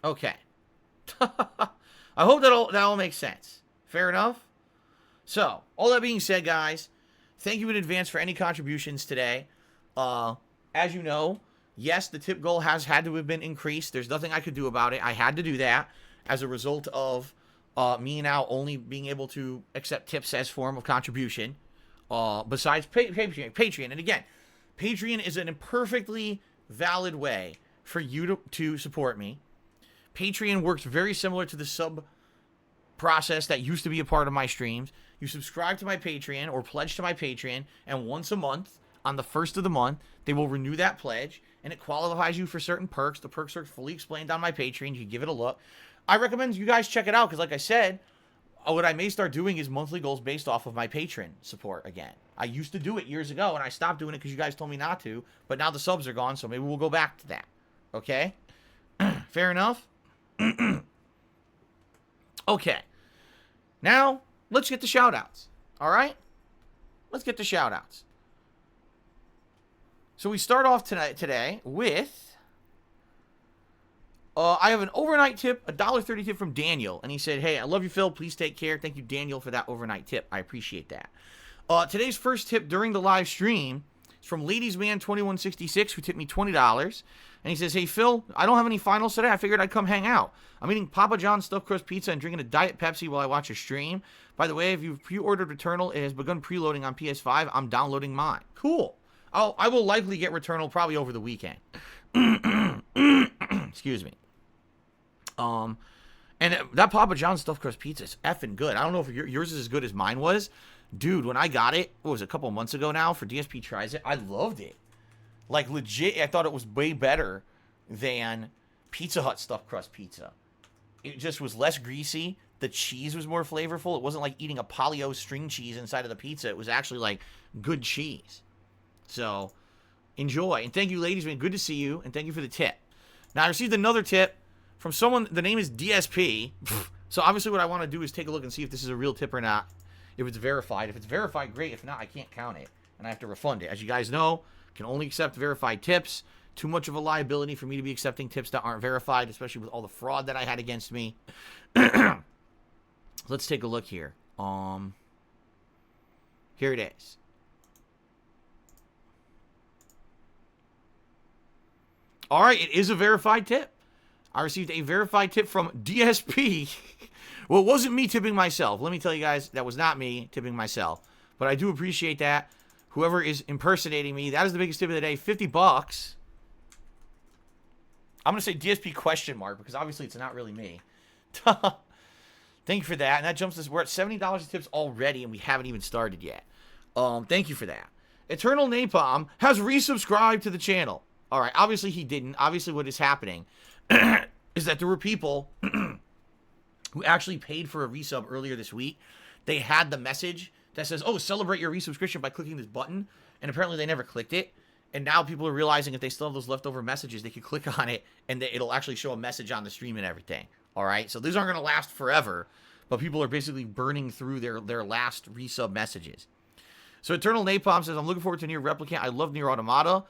Okay. I hope that all makes sense. Fair enough? So, all that being said, guys, thank you in advance for any contributions today. As you know, yes, the tip goal has had to have been increased. There's nothing I could do about it. I had to do that as a result of me now only being able to accept tips as form of contribution, besides Patreon. And again, Patreon is a perfectly valid way for you to support me. Patreon works very similar to the sub process that used to be a part of my streams. You subscribe to my Patreon or pledge to my Patreon, and once a month, on the first of the month, they will renew that pledge, and it qualifies you for certain perks. The perks are fully explained on my Patreon. You can give it a look. I recommend you guys check it out, because like I said, what I may start doing is monthly goals based off of my Patreon support again. I used to do it years ago, and I stopped doing it because you guys told me not to, but now the subs are gone, so maybe we'll go back to that. Okay? Fair enough? Okay. Now, let's get the shout-outs. All right? Let's get the shout-outs. So we start off today with, I have an overnight tip, a $1.30 tip from Daniel. And he said, hey, I love you, Phil. Please take care. Thank you, Daniel, for that overnight tip. I appreciate that. Today's first tip during the live stream is from Ladiesman2166, who tipped me $20. And he says, hey, Phil, I don't have any finals today. I figured I'd come hang out. I'm eating Papa John's stuffed crust pizza and drinking a Diet Pepsi while I watch a stream. By the way, if you've pre-ordered Returnal, it has begun preloading on PS5. I'm downloading mine. Cool. I will likely get Returnal probably over the weekend. Excuse me. And that Papa John's stuffed crust pizza is effing good. I don't know if yours is as good as mine was. Dude, when I got it, what was it, a couple months ago now for DSP Tries It, I loved it. Like, legit, I thought it was way better than Pizza Hut stuffed crust pizza. It just was less greasy. The cheese was more flavorful. It wasn't like eating a Polly-O string cheese inside of the pizza. It was actually, like, good cheese. So, enjoy. And thank you, ladies, man. Good to see you. And thank you for the tip. Now, I received another tip from someone. The name is DSP. So, obviously, what I want to do is take a look and see if this is a real tip or not. If it's verified. If it's verified, great. If not, I can't count it. And I have to refund it. As you guys know, can only accept verified tips. Too much of a liability for me to be accepting tips that aren't verified, especially with all the fraud that I had against me. Let's take a look here. Here it is. All right, it is a verified tip. I received a verified tip from DSP. Well, it wasn't me tipping myself. Let me tell you guys, that was not me tipping myself. But I do appreciate that. Whoever is impersonating me, that is the biggest tip of the day. 50 bucks. I'm going to say DSP question mark because obviously it's not really me. Thank you for that. And that jumps us. We're at $70 in tips already and we haven't even started yet. Thank you for that. Eternal Napalm has resubscribed to the channel. All right. Obviously he didn't. Obviously what is happening is that there were people who actually paid for a resub earlier this week. They had the message that says, oh, celebrate your resubscription by clicking this button. And apparently they never clicked it. And now people are realizing if they still have those leftover messages, they can click on it and it'll actually show a message on the stream and everything. All right. So these aren't going to last forever, but people are basically burning through their last resub messages. So Eternal Napalm says, I'm looking forward to Nier Replicant. I love Nier Automata.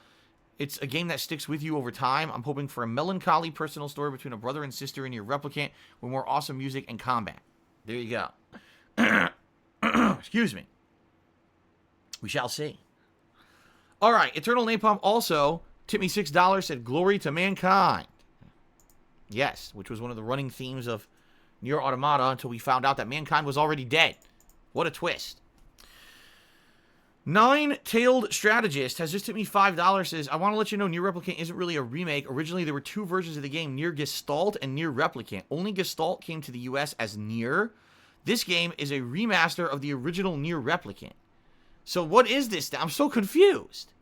It's a game that sticks with you over time. I'm hoping for a melancholy personal story between a brother and sister in Nier Replicant with more awesome music and combat. There you go. Excuse me. We shall see. All right. Eternal Napalm also tipped me $6, said, glory to mankind. Yes, which was one of the running themes of Nier Automata until we found out that mankind was already dead. What a twist. Nine-Tailed Strategist has just tipped me $5, says, I want to let you know Nier Replicant isn't really a remake. Originally, there were two versions of the game, Nier Gestalt and Nier Replicant. Only Gestalt came to the US as Nier. This game is a remaster of the original Nier Replicant. So what is this? I'm so confused.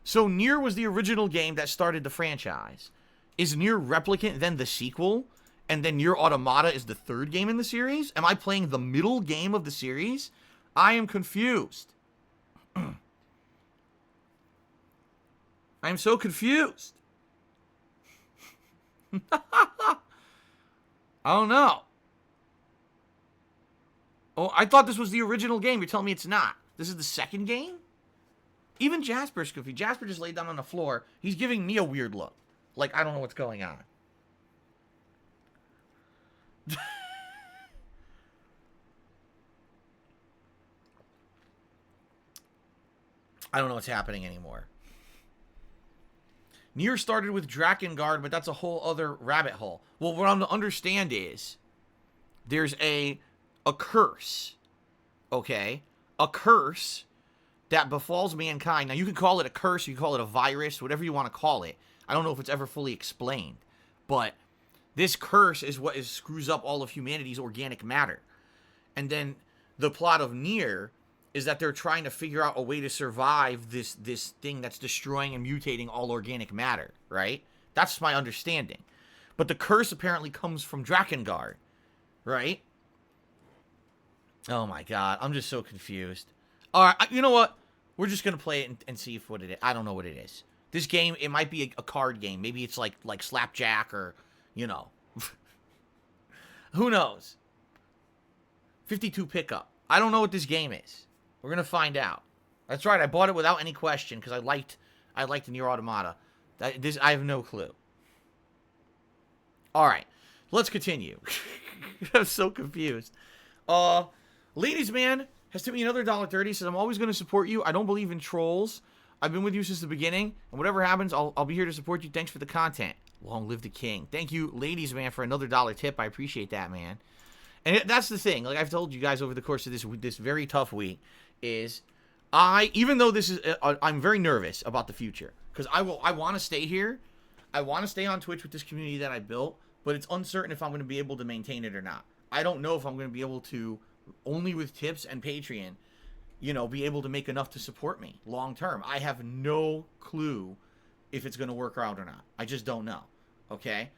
So Nier was the original game that started the franchise. Is Nier Replicant then the sequel? And then Nier Automata is the third game in the series? Am I playing the middle game of the series? I am confused. I'm so confused. I don't know. Oh, I thought this was the original game. You're telling me it's not. This is the second game? Even Jasper's confused. Jasper just laid down on the floor. He's giving me a weird look. Like, I don't know what's going on. I don't know what's happening anymore. Nier started with Drakengard, but that's a whole other rabbit hole. Well, what I'm to understand is there's a curse, okay? A curse that befalls mankind. Now, you can call it a curse, you can call it a virus, whatever you want to call it. I don't know if it's ever fully explained, but this curse is what screws up all of humanity's organic matter. And then the plot of Nier is that they're trying to figure out a way to survive this thing that's destroying and mutating all organic matter, right? That's my understanding. But the curse apparently comes from Drakengard, right? Oh my god, I'm just so confused. All right, you know what? We're just going to play it and see what it is. I don't know what it is. This game, it might be a card game. Maybe it's like Slapjack or, you know. Who knows? 52 pickup. I don't know what this game is. We're going to find out. That's right, I bought it without any question because I liked Nier Automata. I have no clue. All right, let's continue. I'm so confused. Ladies Man has tipped me another $1.30. Says, I'm always going to support you. I don't believe in trolls. I've been with you since the beginning, and whatever happens, I'll be here to support you. Thanks for the content. Long live the king. Thank you, Ladies Man, for another $1 tip. I appreciate that, man. And that's the thing. Like I've told you guys over the course of this very tough week, is even though this is, I'm very nervous about the future because I want to stay here. I want to stay on Twitch with this community that I built, but it's uncertain if I'm going to be able to maintain it or not. I don't know if I'm going to be able to, only with tips and Patreon, be able to make enough to support me long term. I have no clue if it's going to work out or not. I just don't know. Okay?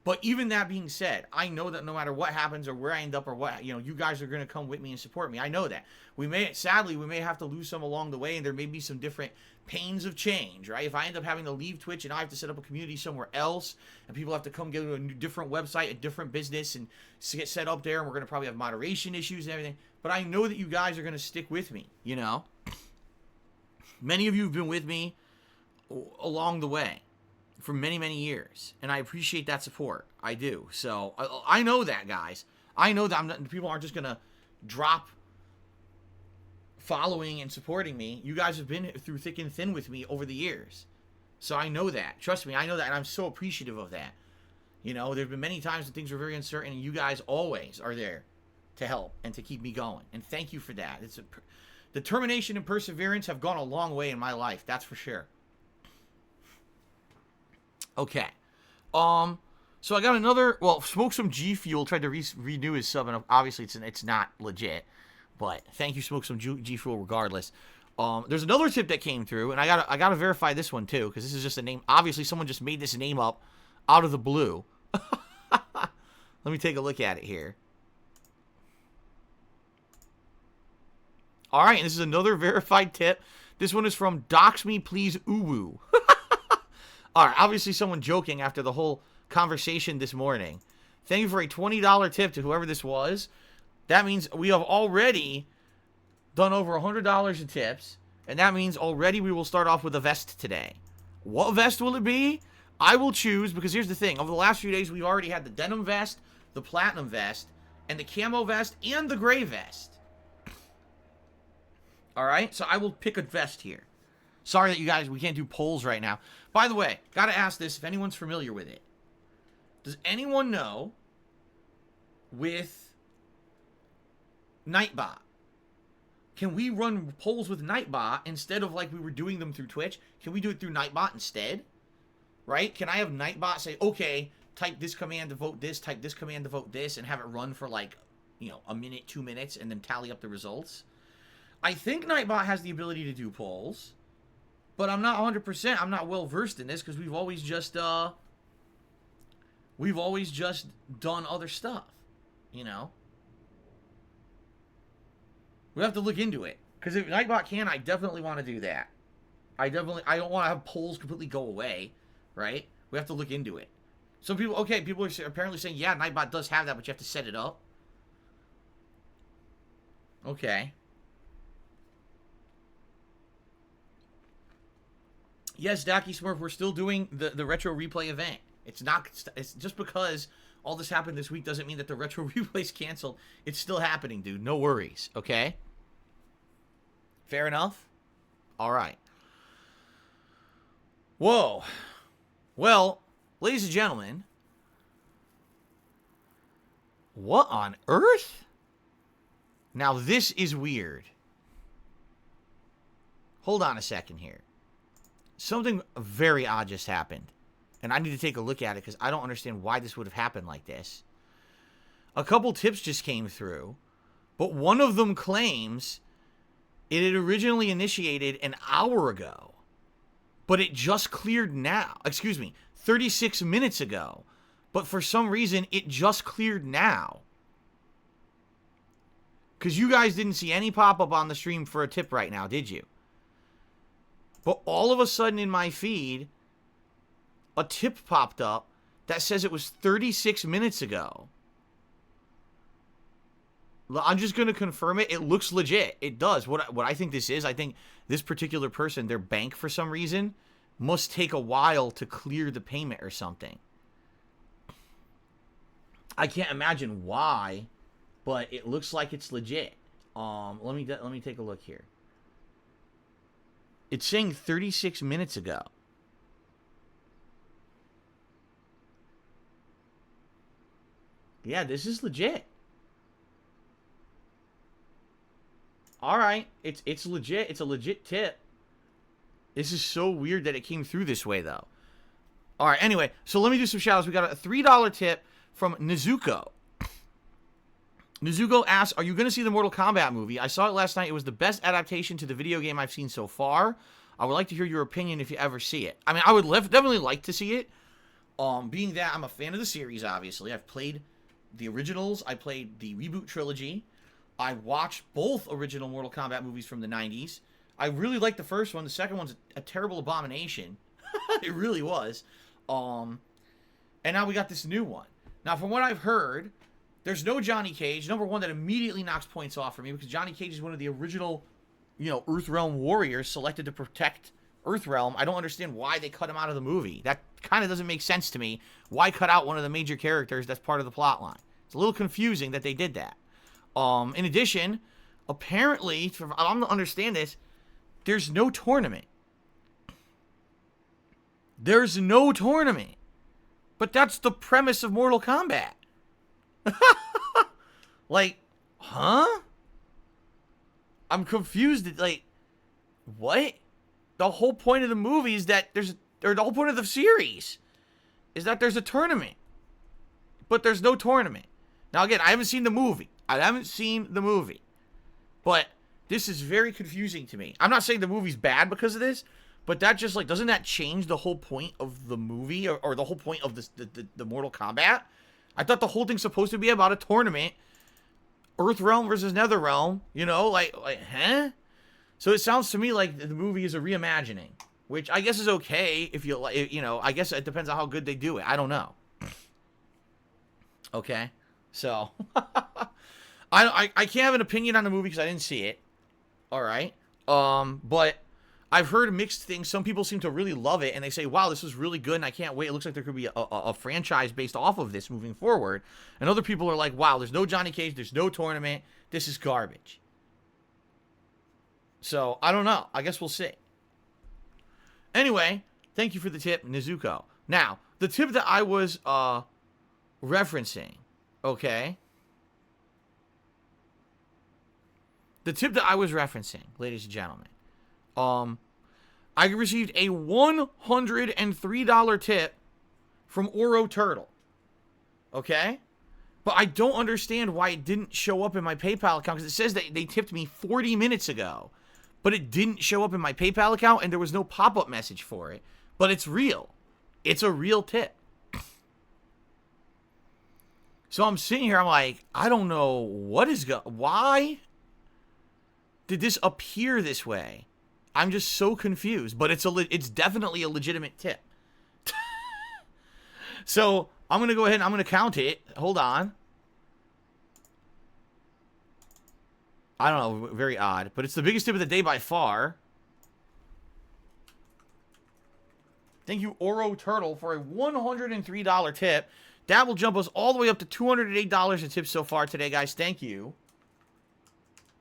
But even that being said, I know that no matter what happens or where I end up or what, you guys are going to come with me and support me. I know that. Sadly, we may have to lose some along the way, and there may be some different pains of change, right? If I end up having to leave Twitch and I have to set up a community somewhere else, and people have to come get to a different website, a different business, and get set up there, and we're going to probably have moderation issues and everything. But I know that you guys are going to stick with me, Many of you have been with me along the way for many, many years, and I appreciate that support. I do. So I know that, guys. I know that people aren't just gonna drop following and supporting me. You guys have been through thick and thin with me over the years, so I know that. Trust me, I know that, and I'm so appreciative of that. There've been many times when things were very uncertain, and you guys always are there to help and to keep me going. And thank you for that. Determination and perseverance have gone a long way in my life. That's for sure. Okay. So I got another, Smoke Some G Fuel tried to renew his sub, and obviously it's not legit, but thank you, Smoke Some G Fuel, regardless. There's another tip that came through, and I gotta verify this one too, because this is just a name. Obviously, someone just made this name up out of the blue. Let me take a look at it here. All right, and this is another verified tip. This one is from Dox Me Please Uwu. All right, obviously someone joking after the whole conversation this morning. Thank you for a $20 tip to whoever this was. That means we have already done over $100 in tips, and that means already we will start off with a vest today. What vest will it be? I will choose, because here's the thing. Over the last few days, we've already had the denim vest, the platinum vest, and the camo vest, and the gray vest. All right, so I will pick a vest here. Sorry that you guys, we can't do polls right now. By the way, gotta ask this if anyone's familiar with it. Does anyone know with Nightbot, can we run polls with Nightbot instead of like we were doing them through Twitch? Can we do it through Nightbot instead? Right? Can I have Nightbot say, okay, type this command to vote this, type this command to vote this, and have it run for like, a minute, 2 minutes, and then tally up the results? I think Nightbot has the ability to do polls. But I'm not 100%. I'm not well versed in this because we've always just done other stuff, We have to look into it, because if Nightbot can, I definitely want to do that. I don't want to have polls completely go away, right? We have to look into it. Some people, people are apparently saying, yeah, Nightbot does have that, but you have to set it up. Okay. Yes, Dacky Smurf, we're still doing the Retro Replay event. It's just because all this happened this week doesn't mean that the Retro Replay's canceled. It's still happening, dude. No worries, okay? Fair enough? All right. Whoa. Well, ladies and gentlemen, what on earth? Now, this is weird. Hold on a second here. Something very odd just happened, and I need to take a look at it because I don't understand why this would have happened like this. A couple tips just came through, but one of them claims it had originally initiated an hour ago, but it just cleared now. 36 minutes ago, but for some reason it just cleared now. Because you guys didn't see any pop-up on the stream for a tip right now, did you? But all of a sudden in my feed, a tip popped up that says it was 36 minutes ago. I'm just going to confirm it. It looks legit. It does. What I think this is, I think this particular person, their bank for some reason, must take a while to clear the payment or something. I can't imagine why, but it looks like it's legit. Let me take a look here. It's saying 36 minutes ago. Yeah, this is legit. All right, it's legit. It's a legit tip. This is so weird that it came through this way, though. All right, anyway, so let me do some shout-outs. We got a $3 tip from Nezuko. Nezuko asks, are you going to see the Mortal Kombat movie? I saw it last night. It was the best adaptation to the video game I've seen so far. I would like to hear your opinion if you ever see it. I mean, I would definitely like to see it. Being that I'm a fan of the series, obviously. I've played the originals. I played the reboot trilogy. I watched both original Mortal Kombat movies from the 90s. I really liked the first one. The second one's a terrible abomination. It really was. And now we got this new one. Now, from what I've heard, there's no Johnny Cage. Number one, that immediately knocks points off for me because Johnny Cage is one of the original, Earthrealm warriors selected to protect Earthrealm. I don't understand why they cut him out of the movie. That kind of doesn't make sense to me. Why cut out one of the major characters that's part of the plot line? It's a little confusing that they did that. In addition, apparently, I'm to understand this, there's no tournament. There's no tournament. But that's the premise of Mortal Kombat. Like, huh? I'm confused. Like, what? The whole point of the movie is that the whole point of the series is that there's a tournament. But there's no tournament. Now, again, I haven't seen the movie. But this is very confusing to me. I'm not saying the movie's bad because of this, but that just, like, doesn't that change the whole point of the movie or the whole point of the Mortal Kombat? I thought the whole thing's supposed to be about a tournament. Earthrealm versus Netherrealm. Like, huh? So it sounds to me like the movie is a reimagining, which I guess is okay if you like. I guess it depends on how good they do it. I don't know. Okay, so I can't have an opinion on the movie because I didn't see it. All right, but I've heard mixed things. Some people seem to really love it, and they say, wow, this is really good, and I can't wait. It looks like there could be a franchise based off of this moving forward. And other people are like, wow, there's no Johnny Cage, there's no tournament, this is garbage. So, I don't know. I guess we'll see. Anyway, thank you for the tip, Nezuko. Now, the tip that I was referencing, okay? The tip that I was referencing, ladies and gentlemen, I received a $103 tip from Oro Turtle. Okay? But I don't understand why it didn't show up in my PayPal account, because it says that they tipped me 40 minutes ago. But it didn't show up in my PayPal account, and there was no pop-up message for it. But it's real. It's a real tip. So I'm sitting here, I'm like, I don't know what is why did this appear this way? I'm just so confused, but it's definitely a legitimate tip. So I'm going to go ahead and I'm going to count it. Hold on. I don't know, very odd, but it's the biggest tip of the day by far. Thank you, Oro Turtle, for a $103 tip. That will jump us all the way up to $208 in tips so far today, guys. Thank you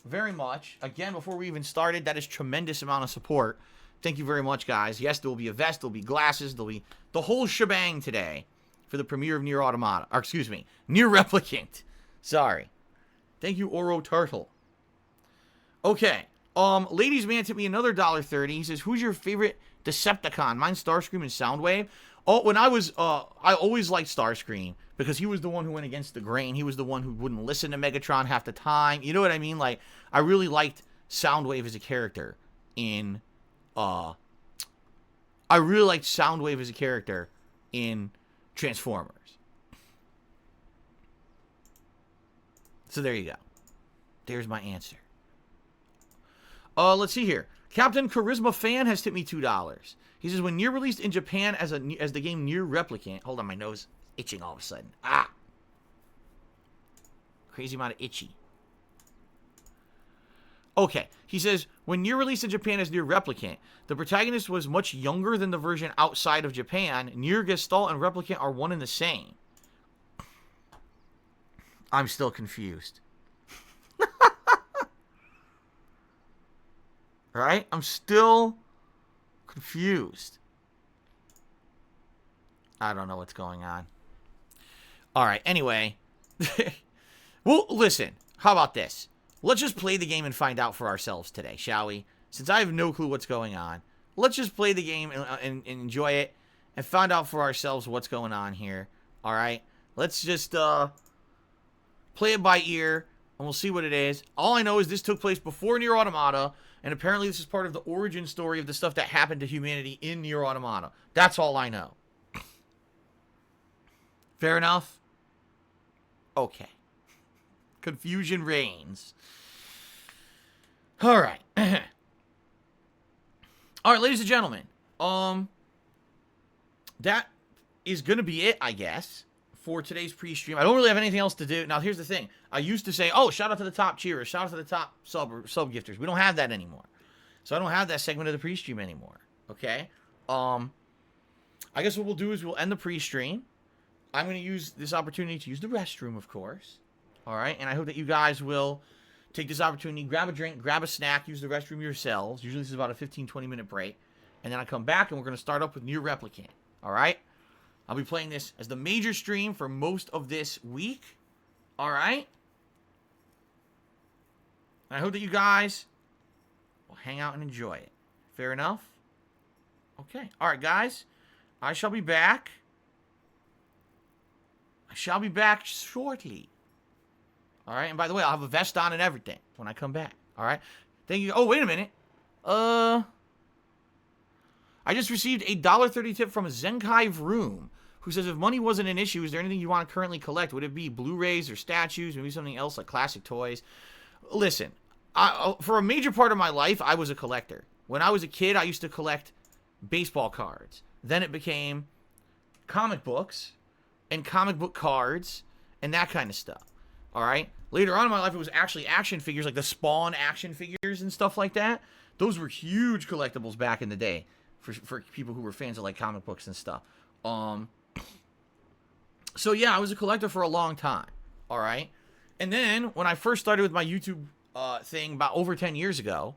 very much. Again, before we even started, that is tremendous amount of support. Thank you very much, guys. Yes, there will be a vest, there'll be glasses, there'll be the whole shebang today for the premiere of Nier Automata. Or, excuse me, Nier Replicant. Sorry. Thank you, Oro Turtle. Okay. Ladies man tipped me another $1.30. He says, who's your favorite Decepticon? Mine's Starscream and Soundwave. Oh, when I always liked Starscream because he was the one who went against the grain. He was the one who wouldn't listen to Megatron half the time. You know what I mean? Like, I really liked Soundwave as a character in, I really liked Soundwave as a character in Transformers. So there you go. There's my answer. Let's see here. Captain Charisma Fan has tipped me $2. He says, when Nier released in Japan as the game Nier Replicant. Hold on, my nose itching all of a sudden. Ah! Crazy amount of itchy. Okay. He says, when Nier released in Japan as Nier Replicant, the protagonist was much younger than the version outside of Japan. Nier Gestalt and Replicant are one and the same. I'm still confused. Right? I'm still confused. I don't know what's going on. All right, anyway. Well, listen. How about this? Let's just play the game and find out for ourselves today, shall we? Since I have no clue what's going on. Let's just play the game and enjoy it. and find out for ourselves what's going on here. All right? Let's just play it by ear, and we'll see what it is. All I know is this took place before Nier Automata, and apparently this is part of the origin story of the stuff that happened to humanity in Nier Automata. That's all I know. Fair enough? Okay. Confusion reigns. All right. All right, ladies and gentlemen. That is going to be it, I guess, for today's pre-stream. I don't really have anything else to do. Now, here's the thing. I used to say, oh, shout out to the top cheerers. Shout out to the top sub gifters. We don't have that anymore. So I don't have that segment of the pre-stream anymore. Okay? I guess what we'll do is we'll end the pre-stream. I'm going to use this opportunity to use the restroom, of course. All right? And I hope that you guys will take this opportunity, grab a drink, grab a snack, use the restroom yourselves. Usually this is about a 15-20 minute break. And then I come back and we're going to start up with Nier Replicant. All right? I'll be playing this as the major stream for most of this week. All right? And I hope that you guys will hang out and enjoy it. Fair enough? Okay. All right, guys. I shall be back. I shall be back shortly. All right? And by the way, I'll have a vest on and everything when I come back. All right? Thank you. Oh, wait a minute. I just received a $1.30 tip from Zenkai Vroom, who says, if money wasn't an issue, is there anything you want to currently collect? Would it be Blu-rays or statues, maybe something else like classic toys? Listen, for a major part of my life, I was a collector. When I was a kid, I used to collect baseball cards. Then it became comic books and comic book cards and that kind of stuff. All right? Later on in my life, it was actually action figures, like the Spawn action figures and stuff like that. Those were huge collectibles back in the day. For people who were fans of like comic books and stuff. So yeah, I was a collector for a long time. All right. And then when I first started with my YouTube thing about over 10 years ago,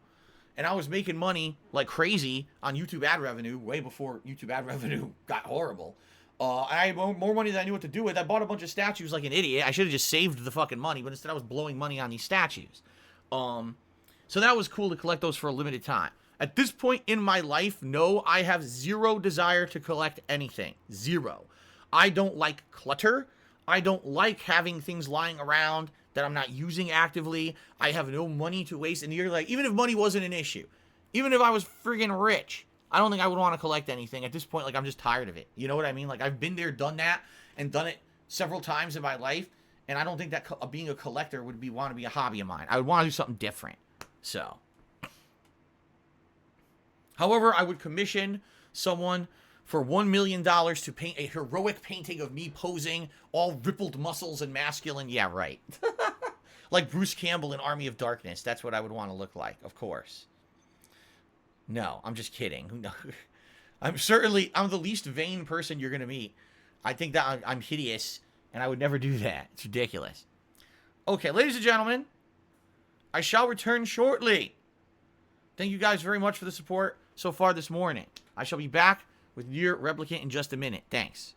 and I was making money like crazy on YouTube ad revenue way before YouTube ad revenue got horrible. I had more money than I knew what to do with. I bought a bunch of statues like an idiot. I should have just saved the fucking money, but instead I was blowing money on these statues. So that was cool to collect those for a limited time. At this point in my life, no, I have zero desire to collect anything. Zero. I don't like clutter. I don't like having things lying around that I'm not using actively. I have no money to waste. And you're like, even if money wasn't an issue, even if I was friggin' rich, I don't think I would want to collect anything. At this point, like, I'm just tired of it. You know what I mean? Like, I've been there, done that, and done it several times in my life. And I don't think that being a collector would want to be a hobby of mine. I would want to do something different. So... However, I would commission someone for $1 million to paint a heroic painting of me posing, all rippled muscles and masculine. Yeah, right. Like Bruce Campbell in Army of Darkness. That's what I would want to look like, of course. No, I'm just kidding. No. I'm the least vain person you're going to meet. I think that I'm hideous, and I would never do that. It's ridiculous. Okay, ladies and gentlemen, I shall return shortly. Thank you guys very much for the support so far this morning. I shall be back with Nier Replicant in just a minute. Thanks.